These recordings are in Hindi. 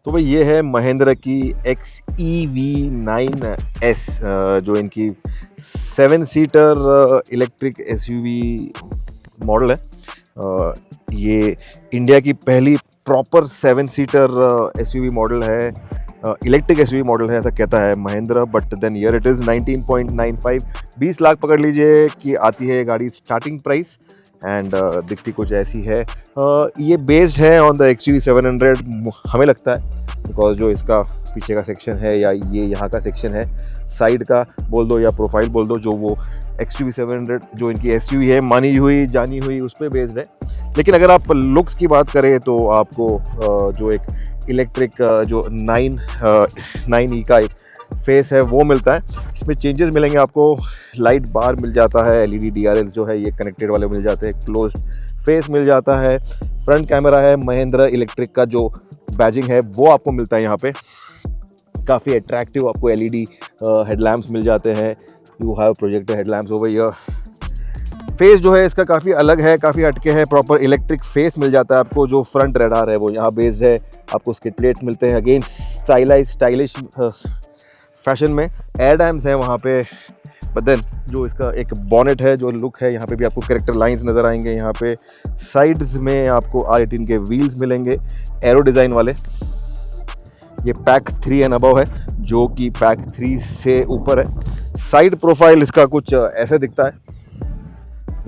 तो भाई ये है महिंद्रा की XEV9S, जो इनकी 7 सीटर इलेक्ट्रिक एसयूवी मॉडल है। ये इंडिया की पहली प्रॉपर 7 सीटर एसयूवी मॉडल है, इलेक्ट्रिक एसयूवी मॉडल है, ऐसा कहता है Mahindra. But then year it is 19.95, 20 lakh पकड़ लीजिए कि आती है ये गाड़ी स्टार्टिंग प्राइस। एंड दिखती कुछ ऐसी है। ये बेस्ड है ऑन द XUV 700 हमें लगता है, बिकॉज जो इसका पीछे का सेक्शन है या ये यहाँ का सेक्शन है, साइड का बोल दो या प्रोफाइल बोल दो, जो वो XUV 700 जो इनकी SUV है मानी हुई जानी हुई उस पर बेस्ड है। लेकिन अगर आप लुक्स की बात करें तो आपको जो एक इलेक्ट्रिक जो 9E का एक फेस है वो मिलता है। इसमें चेंजेस मिलेंगे आपको, लाइट बार मिल जाता है, LED DRLs जो है ये कनेक्टेड वाले मिल जाते हैं, क्लोज्ड फेस मिल जाता है, फ्रंट कैमरा है, महिंद्रा इलेक्ट्रिक का जो बैजिंग है वो आपको मिलता है यहाँ पे। काफ़ी अट्रैक्टिव आपको LED हेडलैम्प्स मिल जाते हैं, you have projector headlamps over here. Face जो है इसका काफ़ी अलग है, काफ़ी हटके है, प्रॉपर इलेक्ट्रिक फेस मिल जाता है आपको। जो फ्रंट रेडार है वो यहाँ बेस्ड है, आपको स्किड प्लेट्स मिलते हैं, अगेन स्टाइलिश फैशन में। एयर डैम्स हैं वहाँ पे, बट देन जो इसका एक बॉनेट है, जो लुक है, यहाँ पे भी आपको करेक्टर लाइंस नज़र आएंगे। यहाँ पे साइड्स में आपको R18 के व्हील्स मिलेंगे, एरो डिज़ाइन वाले। ये पैक 3 एंड अबव है, जो कि पैक 3 से ऊपर है। साइड प्रोफाइल इसका कुछ ऐसे दिखता है,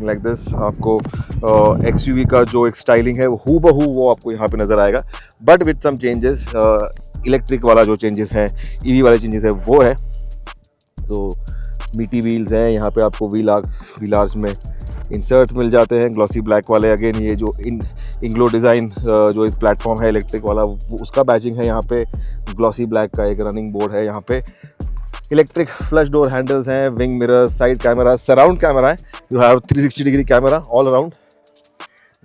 लाइक दिस। आपको XUV का जो एक स्टाइलिंग है वो हूबहू वो आपको यहाँ पे नज़र आएगा, but with some changes. Electric वाला जो चेंजेस है, EV वाले चेंजेस है वो है। तो मीटी व्हील्स हैं, यहाँ पे आपको व्हील आर्च में इंसर्ट मिल जाते हैं, ग्लॉसी ब्लैक वाले। अगेन ये जो इंग्लो डिज़ाइन जो इस प्लेटफॉर्म है इलेक्ट्रिक वाला, उसका बैचिंग है यहाँ पे। ग्लॉसी ब्लैक का एक रनिंग बोर्ड है यहाँ पे। इलेक्ट्रिक फ्लश डोर हैंडल्स हैं, wing mirror, side camera, surround camera है, you have 360 degree camera all around.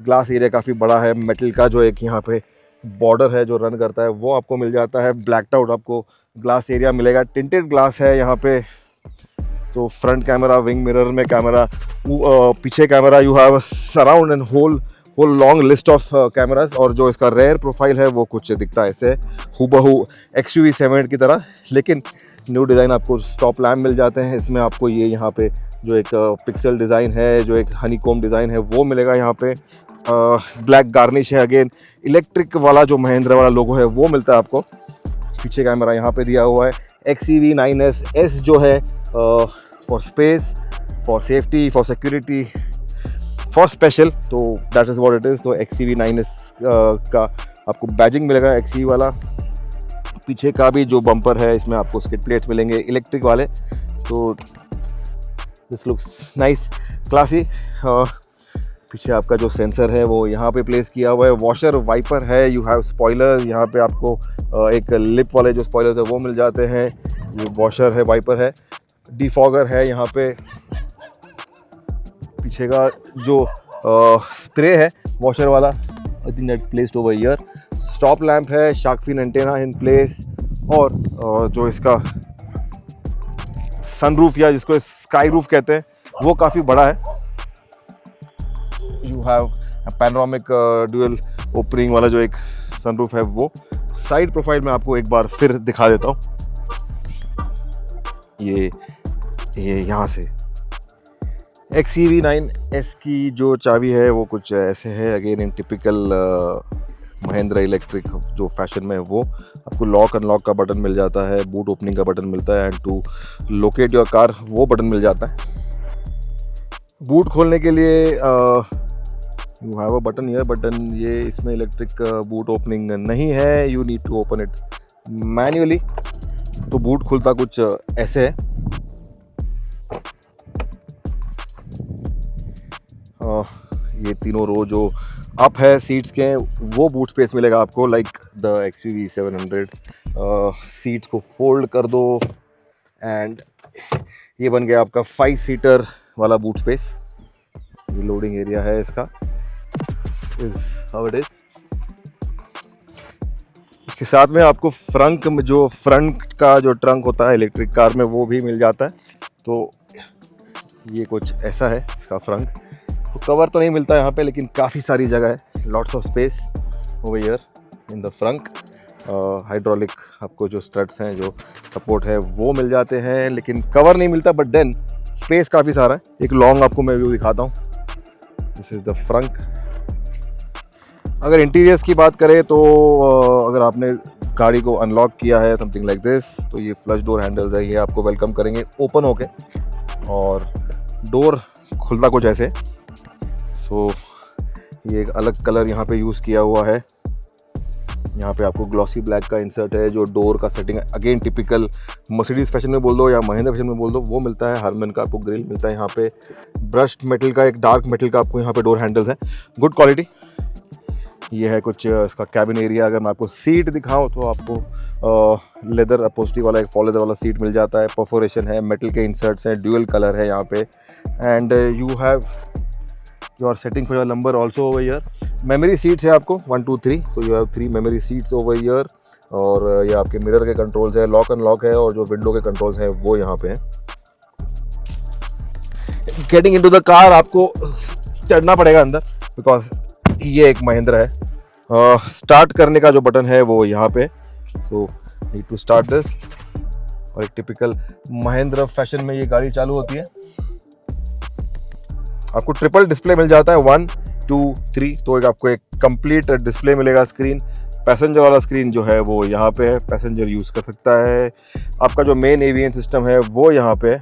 Glass area काफ़ी बड़ा है, मेटल का जो एक यहाँ पे बॉर्डर है जो रन करता है वो आपको मिल जाता है। ब्लैक्ड आउट आपको ग्लास एरिया मिलेगा, टिंटेड ग्लास है यहाँ पे। तो फ्रंट कैमरा, विंग मिरर में कैमरा, पीछे camera, you have surround and whole long list of cameras. और जो इसका रेयर प्रोफाइल है वो कुछ दिखता है ऐसे, हूबहू XUV 700 की तरह। लेकिन न्यू डिज़ाइन आपको स्टॉप लैम्प मिल जाते हैं इसमें। आपको ये यहाँ पे जो एक पिक्सल डिज़ाइन है, जो एक हनी कॉम्ब डिज़ाइन है वो मिलेगा यहाँ पे। ब्लैक गार्निश है, अगेन इलेक्ट्रिक वाला जो महिंद्रा वाला लोगो है वो मिलता है आपको। पीछे कैमरा यहाँ पे दिया हुआ है। XEV9S जो है for space, for safety, for security, for special, तो that is what it is. तो XEV9S का आपको बैजिंग मिलेगा XEV वाला। पीछे का भी जो बम्पर है इसमें आपको स्किड प्लेट्स मिलेंगे इलेक्ट्रिक वाले। तो दिस लुक्स नाइस, क्लासी। पीछे आपका जो सेंसर है वो यहाँ पे प्लेस किया हुआ है। वॉशर वाइपर है, यू हैव स्पॉइलर, यहाँ पे आपको एक लिप वाले जो स्पॉइलर है वो मिल जाते हैं। ये वॉशर है, वाइपर है, डिफॉगर है यहाँ पे। पीछे का जो स्प्रे है वॉशर वाला, I think that's placed over here. Stop lamp है, shark fin antenna in place. और जो इसका सनरूफ या जिसको स्काई रूफ कहते हैं वो काफ़ी बड़ा है। You have panoramic dual opening वाला जो एक सनरूफ है वो। साइड प्रोफाइल में आपको एक बार फिर दिखा देता हूँ। ये यहाँ से XEV9S की जो चाबी है वो कुछ ऐसे है, again in typical Mahindra electric जो फैशन में है वो। आपको लॉक अनलॉक का बटन मिल जाता है, बूट ओपनिंग का बटन मिलता है, and to locate your car वो बटन मिल जाता है। बूट खोलने के लिए you have a button here, button ये इसमें इलेक्ट्रिक बूट ओपनिंग नहीं है, you need to open it manually. तो बूट खुलता कुछ ऐसे है। ये तीनों रो जो अप है सीट्स के वो बूट स्पेस मिलेगा आपको, लाइक द XUV 700। सीट्स को फोल्ड कर दो एंड ये बन गया आपका 5 सीटर वाला बूट स्पेस। ये लोडिंग एरिया है इसका, इज हाउ इट इज। इसके साथ में आपको फ्रंट का जो ट्रंक होता है इलेक्ट्रिक कार में वो भी मिल जाता है। तो ये कुछ ऐसा है इसका फ्रंट। तो कवर तो नहीं मिलता यहाँ पे, लेकिन काफ़ी सारी जगह है, lots of space over here in the front. Hydraulic आपको जो स्ट्रट्स हैं, जो सपोर्ट है वो मिल जाते हैं, लेकिन कवर नहीं मिलता, बट देन स्पेस काफ़ी सारा है। एक लॉन्ग आपको मैं व्यू दिखाता हूँ। This is the front. अगर इंटीरियर्स की बात करें तो अगर आपने गाड़ी को अनलॉक किया है समथिंग लाइक दिस, तो ये फ्लश डोर हैंडल्स है, ये आपको वेलकम करेंगे ओपन होके, और डोर खुलता कुछ ऐसे। सो ये एक अलग कलर यहाँ पे यूज़ किया हुआ है। यहाँ पे आपको ग्लॉसी ब्लैक का इंसर्ट है। जो डोर का सेटिंग है अगेन टिपिकल मर्सिडीज फैशन में बोल दो या महिंद्रा फैशन में बोल दो, वो मिलता है। हरमन का आपको ग्रिल मिलता है यहाँ पे, ब्रश्ड मेटल का, एक डार्क मेटल का आपको यहाँ पे डोर हैंडल्स है, गुड क्वालिटी। ये है कुछ इसका कैबिन एरिया। अगर मैं आपको सीट दिखाऊं तो आपको लेदर अपोस्ट्री वाला, एक फॉल लेदर वाला सीट मिल जाता है। परफोरेशन है, मेटल के इंसर्ट्स हैं, ड्यूअल कलर है यहाँ पे, and you have your setting for your number also over year. Memory seats है आपको 1 2 3, सो you have 3 memory seats over year. और ये आपके मिरर के कंट्रोल्स है, लॉक अनलॉक है, और जो विंडो के कंट्रोल्स हैं वो यहाँ पे हैं। गेटिंग इनटू द कार आपको चढ़ना पड़ेगा अंदर, बिकॉज ये एक महिंद्रा है। स्टार्ट करने का जो बटन है वो यहाँ पे, so need to start this. और एक टिपिकल महिंद्रा फैशन में ये गाड़ी चालू होती है। आपको ट्रिपल डिस्प्ले मिल जाता है, 1 2 3, तो आपको एक कंप्लीट डिस्प्ले मिलेगा स्क्रीन। पैसेंजर वाला स्क्रीन जो है वो यहाँ पे है, पैसेंजर यूज़ कर सकता है। आपका जो मेन एवियन सिस्टम है वो यहाँ पे है,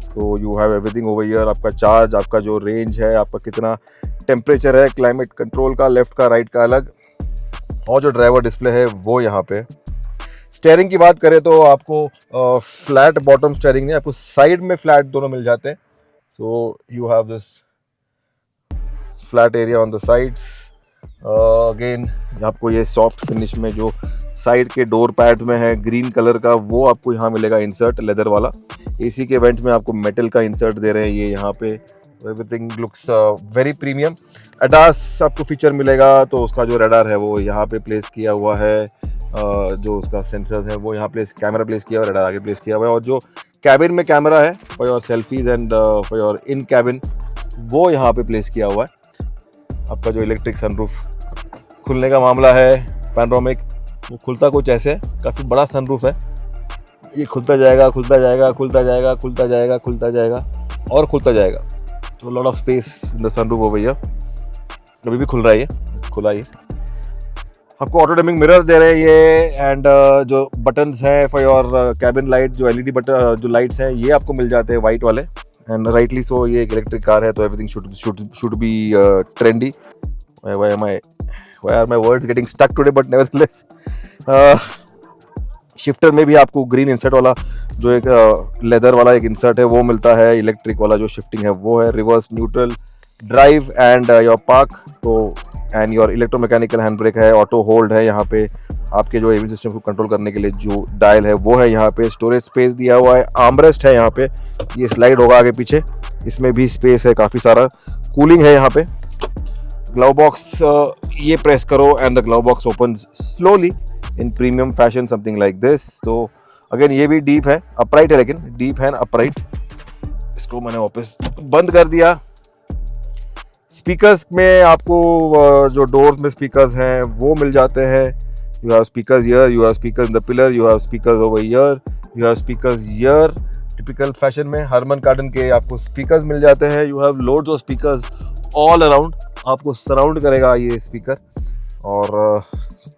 तो you have everything over here. आपका चार्ज, आपका जो रेंज है, आपका कितना टेम्परेचर है, क्लाइमेट कंट्रोल का, लेफ्ट का राइट का अलग, और जो ड्राइवर डिस्प्ले है वो यहाँ पे। स्टीयरिंग की बात करें तो आपको फ्लैट बॉटम स्टीयरिंग नहीं, आपको साइड में फ्लैट दोनों मिल जाते हैं। सो you have this flat area on the sides. Again आपको ये सॉफ्ट फिनिश में जो साइड के डोर पैड्स में है ग्रीन कलर का, वो आपको यहाँ मिलेगा इंसर्ट लेदर वाला। एसी के वेंट्स में आपको मेटल का इंसर्ट दे रहे हैं ये यहाँ पे। Everything looks very premium. ADAS आपको फीचर मिलेगा, तो उसका जो रडार है वो यहाँ पे प्लेस किया हुआ है। जो उसका सेंसर्स है वो यहाँ कैमरा प्लेस किया हुआ है, रडार आगे प्लेस किया हुआ है। और जो कैबिन में कैमरा है for your selfies and for your in cabin, वो यहाँ पे प्लेस किया हुआ है। आपका जो इलेक्ट्रिक सनरूफ खुलने का मामला है, पैनोरामिक, वो खुलता कुछ ऐसे, काफ़ी बड़ा सनरूफ है। ये खुलता जाएगा, खुलता जाएगा, खुलता जाएगा, खुलता जाएगा, खुलता जाएगा और खुलता जाएगा। तो lot of space in the sunroof हो भैया। अभी भी खुल रहा है, ये खुला ही। आपको ऑटो डिमिंग मिरर दे रहे हैं ये, एंड जो बटन्स हैं फॉर योर कैबिन लाइट, जो एलईडी बटन जो लाइट्स हैं ये आपको मिल जाते हैं वाइट वाले। एंड राइटली सो ये एक इलेक्ट्रिक कार है, तो everything should be trendy. Why are my words getting stuck today? But nevertheless, shifter में भी आपको ग्रीन इंसर्ट वाला जो एक लेदर वाला एक इंसर्ट है वो मिलता है। इलेक्ट्रिक वाला जो शिफ्टिंग है वो है, reverse, neutral, drive and your park, तो and your electromechanical hand brake है, ऑटो होल्ड है। यहाँ पे आपके जो एवी सिस्टम को कंट्रोल करने के लिए जो डायल है वो है यहाँ पे। स्टोरेज स्पेस दिया हुआ है, आर्मरेस्ट है यहाँ पे, ये स्लाइड होगा आगे पीछे, इसमें भी स्पेस है काफ़ी सारा। कूलिंग है यहाँ पे। ग्लव बॉक्स ये प्रेस करो and the glove box opens slowly in premium fashion, something like this. तो अगेन ये भी डीप है, अपराइट है, लेकिन डीप है अपराइट। इसको मैंने वापस बंद कर दिया। स्पीकर्स में आपको जो डोर्स में स्पीकर्स हैं वो मिल जाते हैं। You have speakers here, you have speakers in the pillar, you have speakers over here, you have speakers here. Typical fashion में हरमन कार्डन के आपको स्पीकर्स मिल जाते हैं। You have loads of speakers all around, आपको सराउंड करेगा ये स्पीकर। और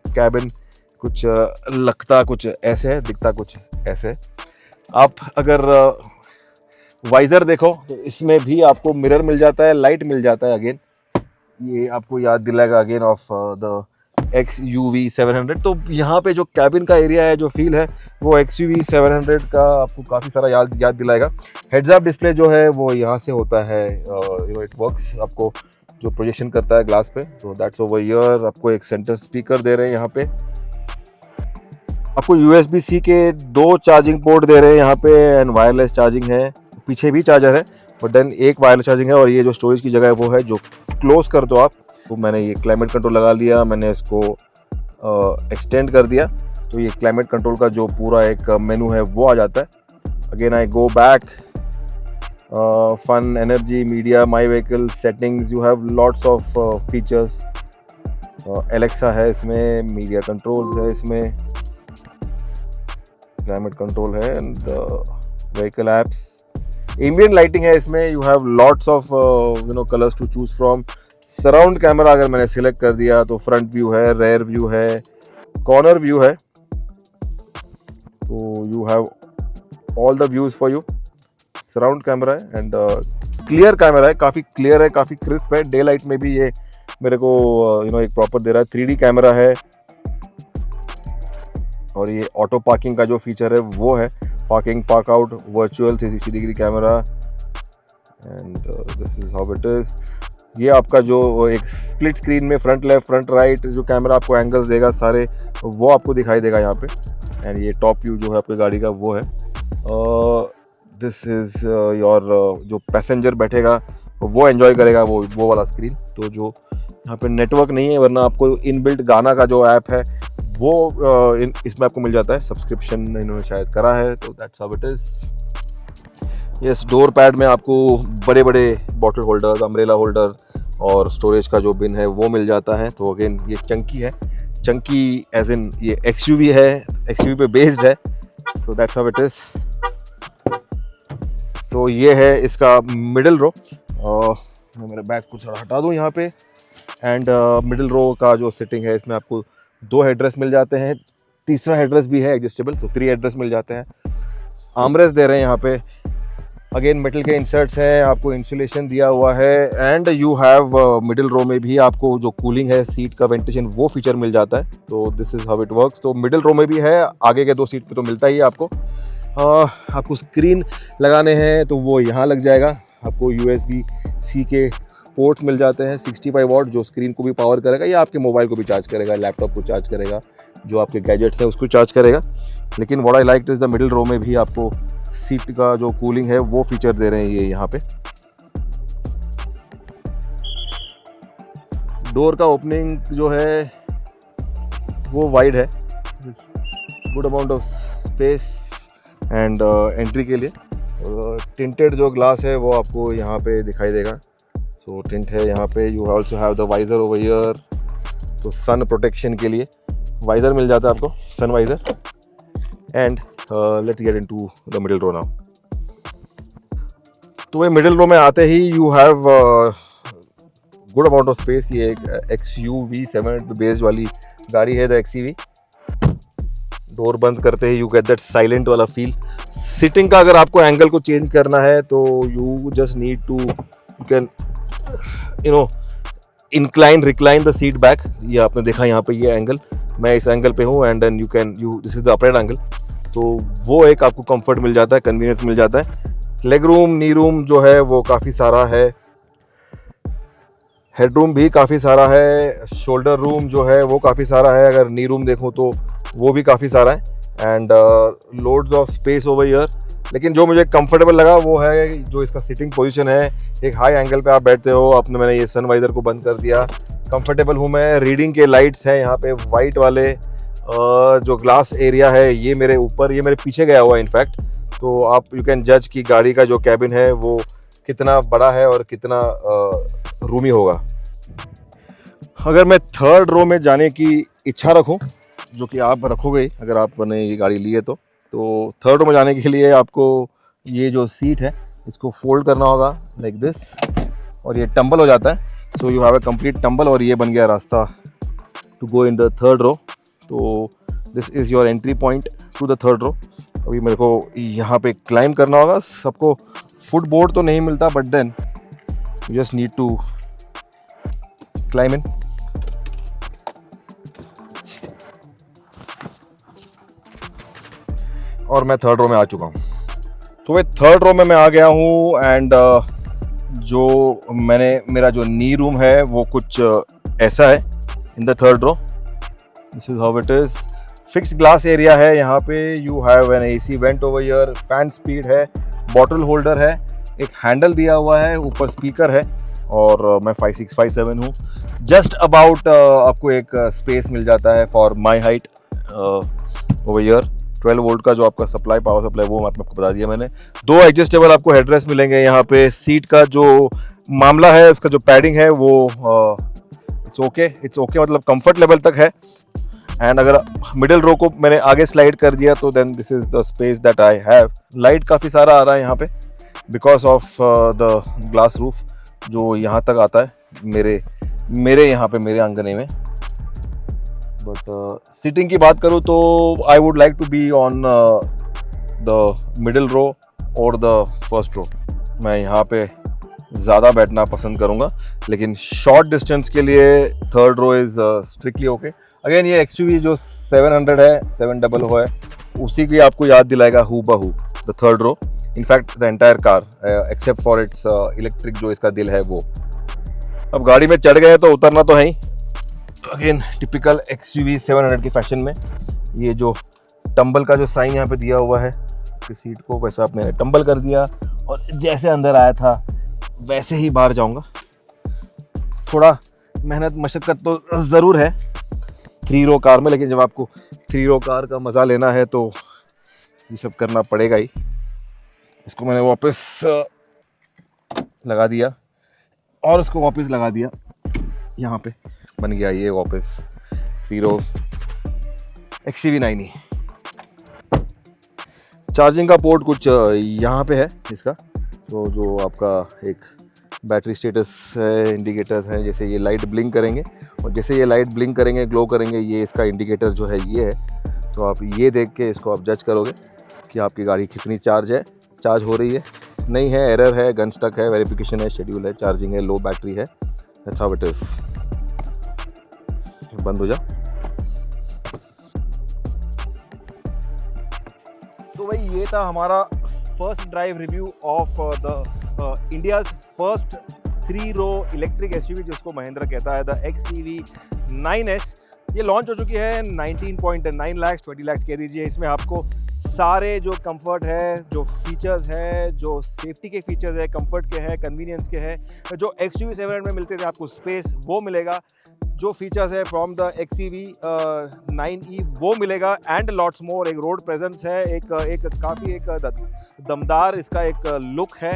कैबिन कुछ लगता कुछ ऐसे है, दिखता कुछ ऐसे। आप अगर वाइज़र देखो तो इसमें भी आपको मिरर मिल जाता है, लाइट मिल जाता है। अगेन ये आपको याद दिलाएगा अगेन ऑफ द XUV 700। तो यहाँ पे जो कैबिन का एरिया है, जो फील है, वो XUV 700 का आपको काफ़ी सारा याद दिलाएगा। हेड्स अप डिस्प्ले जो है वो यहाँ से होता है, इट वर्क्स, आपको जो प्रोजेक्शन करता है ग्लास पे, तो दैट्स ओवर हियर। आपको एक सेंटर स्पीकर दे रहे हैं यहाँ पे। आपको USB-C के 2 चार्जिंग पोर्ट दे रहे हैं यहाँ पे, एंड वायरलेस चार्जिंग है। पीछे भी चार्जर है, बट देन एक वायरलेस चार्जिंग है। और ये जो स्टोरेज की जगह है वो है जो क्लोज कर दो आप। तो मैंने ये क्लाइमेट कंट्रोल लगा लिया, मैंने इसको एक्सटेंड कर दिया, तो ये क्लाइमेट कंट्रोल का जो पूरा एक मेनू है वो आ जाता है। Again I go back, fun, energy, media, my vehicle, settings, you have lots of features. Alexa है इसमें, मीडिया कंट्रोल्स है इसमें, क्लाइमेट कंट्रोल है and vehicle apps, ambient lighting है इसमें। You have lots of colours to choose from. Surround camera अगर मैंने सिलेक्ट कर दिया तो फ्रंट व्यू है, रेयर व्यू है, कॉर्नर व्यू है, तो you have all the views for you. Surround camera है एंड क्लियर कैमरा है, काफ़ी क्लियर है, काफ़ी क्रिस्प है। डे लाइट में भी ये मेरे को एक प्रॉपर दे रहा है। 3D कैमरा है और ये ऑटो पार्किंग का जो फीचर है वो है, parking park out, virtual 360 degree camera and this is how it is. ये आपका जो एक स्प्लिट स्क्रीन में फ्रंट लेफ्ट फ्रंट राइट जो कैमरा आपको एंगल्स देगा सारे, वो आपको दिखाई देगा यहाँ पे। एंड ये टॉप व्यू जो है आपकी गाड़ी का वो है। दिस इज योर जो पैसेंजर बैठेगा वो एंजॉय करेगा वो वाला स्क्रीन। तो जो यहाँ पे नेटवर्क नहीं है, वरना आपको इनबिल्ट गाना का जो ऐप है वो इसमें आपको मिल जाता है। सब्सक्रिप्शन इन्होंने शायद करा है, तो that's how it is. Yes, door pad में आपको बड़े बड़े बॉटल होल्डर्स, अम्ब्रेला होल्डर और स्टोरेज का जो बिन है वो मिल जाता है। तो अगेन ये चंकी है, चंकी एज इन ये XUV है, XUV पे बेस्ड है, तो दैट्स हाउ इट इज। तो ये है इसका मिडिल रो। मैं मेरे बैग को थोड़ा हटा दूँ यहाँ पे। एंड मिडिल रो का जो सिटिंग है इसमें आपको 2 हेडरेस्ट मिल जाते हैं, तीसरा हेडरेस्ट भी है एडजस्टेबल, तो 3 हेडरेस्ट मिल जाते हैं। आर्मरेस्ट दे रहे हैं यहाँ पे, अगेन मेटल के इंसर्ट्स हैं, आपको इंसुलेशन दिया हुआ है। And you have middle row में भी आपको जो कूलिंग है, सीट का वेंटिलेशन, वो फीचर मिल जाता है। तो this is how it works. तो मिडिल रो में भी है, आगे के 2 सीट पे तो मिलता ही है आपको। आपको स्क्रीन लगाने हैं तो वो यहाँ लग जाएगा। आपको USB-C के पोर्ट्स मिल जाते हैं, 65 वॉट, जो स्क्रीन को भी पावर करेगा या आपके मोबाइल को भी चार्ज करेगा, लैपटॉप को चार्ज करेगा, जो आपके गैजेट्स हैं उसको चार्ज करेगा। लेकिन what I like is the middle row में भी आपको सीट का जो कूलिंग है वो फीचर दे रहे हैं ये यहाँ पे। डोर का ओपनिंग जो है वो वाइड है, good amount of space and entry के लिए। टिंटेड जो ग्लास है वो आपको यहाँ पे दिखाई देगा, सो टिंट है यहाँ पे। You also have the visor over here, तो सन प्रोटेक्शन के लिए वाइजर मिल जाता है आपको, sun visor. And let's get into the middle row now. तो ये मिडिल रो में आते ही you have good amount of space. ये एक XUV 700 बेस्ड वाली गाड़ी है, द XUV। डोर बंद करते ही यू गेट दैट साइलेंट वाला फील। सिटिंग का अगर आपको एंगल को चेंज करना है तो you just need to, you can incline recline the seat back. ये आपने देखा यहाँ पे ये एंगल, मैं इस एंगल पे हूँ and then this is the upright angle. तो वो एक आपको कंफर्ट मिल जाता है, कन्वीनियंस मिल जाता है। लेग रूम, नी रूम जो है वो काफ़ी सारा है, हेड रूम भी काफ़ी सारा है, शोल्डर रूम जो है वो काफ़ी सारा है। अगर नी रूम देखूँ तो वो भी काफ़ी सारा है and loads of space over here. लेकिन जो मुझे कंफर्टेबल लगा वो है जो इसका सिटिंग पोजीशन है। एक हाई एंगल पे आप बैठते हो, आपने, मैंने ये सन वाइजर को बंद कर दिया, कंफर्टेबल हूँ मैं। रीडिंग के लाइट्स हैं यहाँ पे वाइट वाले। जो ग्लास एरिया है ये मेरे ऊपर, ये मेरे पीछे गया हुआ है इनफैक्ट। तो आप यू कैन जज कि गाड़ी का जो कैबिन है वो कितना बड़ा है और कितना रूमी होगा। अगर मैं थर्ड रो में जाने की इच्छा रखूं, जो कि आप रखोगे अगर आपने ये गाड़ी ली है, तो थर्ड रो में जाने के लिए आपको ये जो सीट है इसको फोल्ड करना होगा लाइक दिस, और ये टम्बल हो जाता है। So you have a complete tumble, और ये बन गया रास्ता to go in the third row. तो this is your entry point to the third row. अभी मेरे को यहाँ पे क्लाइंब करना होगा। सबको फुट बोर्ड तो नहीं मिलता, but then you just need to climb in. और मैं थर्ड रो में आ चुका हूँ। तो मैं थर्ड रो में मैं आ गया हूँ एंड जो मेरा जो नी रूम है वो कुछ ऐसा है in the third row. This is how it is. Fix glass area है यहाँ पे। You have an AC vent over here, fan speed है, बॉटल होल्डर है, एक हैंडल दिया हुआ है, ऊपर स्पीकर है, और मैं 5'6", 5'7" हूँ। जस्ट अबाउट आपको एक स्पेस मिल जाता है for my height over here. 12 volt का जो आपका सप्लाई, पावर सप्लाई, वो आपको बता दिया मैंने। 2 एडजस्टेबल आपको हेडरेस्ट मिलेंगे यहाँ पे। सीट का जो मामला है, उसका जो पैडिंग है वो इट्स ओके मतलब कंफर्ट लेवल तक है। एंड अगर मिडिल रो को मैंने आगे स्लाइड कर दिया तो then this is the space that I have. Light काफ़ी सारा आ रहा है यहाँ पे because of the glass roof जो यहाँ तक आता है मेरे यहाँ पे मेरे आंगने में। बट सीटिंग की बात करूँ तो I would like to be on the middle row और द फर्स्ट रो। मैं यहाँ पे ज़्यादा बैठना पसंद करूँगा, लेकिन शॉर्ट डिस्टेंस के लिए third row is strictly okay. Again ये XUV जो 700 है 700 है उसी की आपको याद दिलाएगा हू बहू the third row. In fact the entire car except for its electric जो इसका दिल है वो। अब गाड़ी में चढ़ गए तो उतरना तो है ही। अगेन टिपिकल XUV 700 के फैशन में ये जो टंबल का जो साइन यहाँ पे दिया हुआ है सीट को, वैसे आपने टंबल कर दिया और जैसे अंदर आया था वैसे ही बाहर जाऊंगा। थोड़ा मेहनत मशक्क़त तो ज़रूर है 3 रो कार में, लेकिन जब आपको 3 रो कार का मज़ा लेना है तो ये सब करना पड़ेगा ही। इसको मैंने वापस लगा दिया और इसको वापस लगा दिया, यहाँ पे बन गया ये वापस 3 रो XUV 9e। चार्जिंग का पोर्ट कुछ यहाँ पे है इसका, तो जो आपका एक बैटरी स्टेटस है, इंडिकेटर्स हैं, जैसे ये लाइट ब्लिंक करेंगे और जैसे ये लाइट ब्लिंक करेंगे ग्लो करेंगे ये इसका इंडिकेटर जो है ये है। तो आप ये देख के इसको आप जज करोगे कि आपकी गाड़ी कितनी चार्ज हो रही है, नहीं है, एरर है, गन स्टक है, वेरिफिकेशन है, शेड्यूल है, चार्जिंग है, लो बैटरी है। That's how it is. बंद हो जा। तो भाई ये था हमारा first drive review of the India's first 3 row electric SUV जिसको महिंद्रा कहता है, द XUV 9S। ये लॉन्च हो चुकी है 19.9 लाख 20 लाख कह दीजिए। इसमें आपको सारे जो कंफर्ट है, जो फीचर्स है, जो सेफ्टी के फीचर्स है, कंफर्ट के हैं, कन्वीनियंस के हैं, जो XUV 700 में मिलते थे आपको स्पेस वो मिलेगा, जो फीचर्स है फ्रॉम द XUV 9e वो मिलेगा एंड लॉट्स मोर। एक रोड प्रेजेंस है, एक काफ़ी एक दमदार इसका एक लुक है,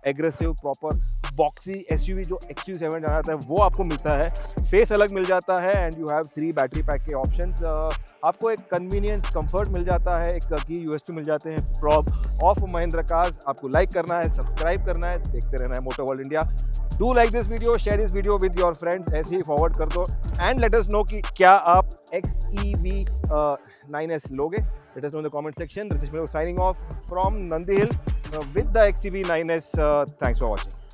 एग्रेसिव प्रॉपर बॉक्सी SUV जो XUV 700 जाना जाता है वो आपको मिलता है। फेस अलग मिल जाता है and you have 3 battery pack के ऑप्शंस। आपको एक कन्वीनियंस कंफर्ट मिल जाता है, एक की USP मिल जाते हैं फ्रॉम ऑफ महिंद्रा कार्स। आपको लाइक करना है, सब्सक्राइब करना है, देखते रहना है motor world India. Do like this video, share this video with your friends, ऐसे ही फॉरवर्ड कर दो एंड लेट अस नो कि क्या आप XUV 9S लोगे। Let us know in the comment section. Ritesh Mehra signing off from Nandi Hills with the XUV 9S. Thanks for watching.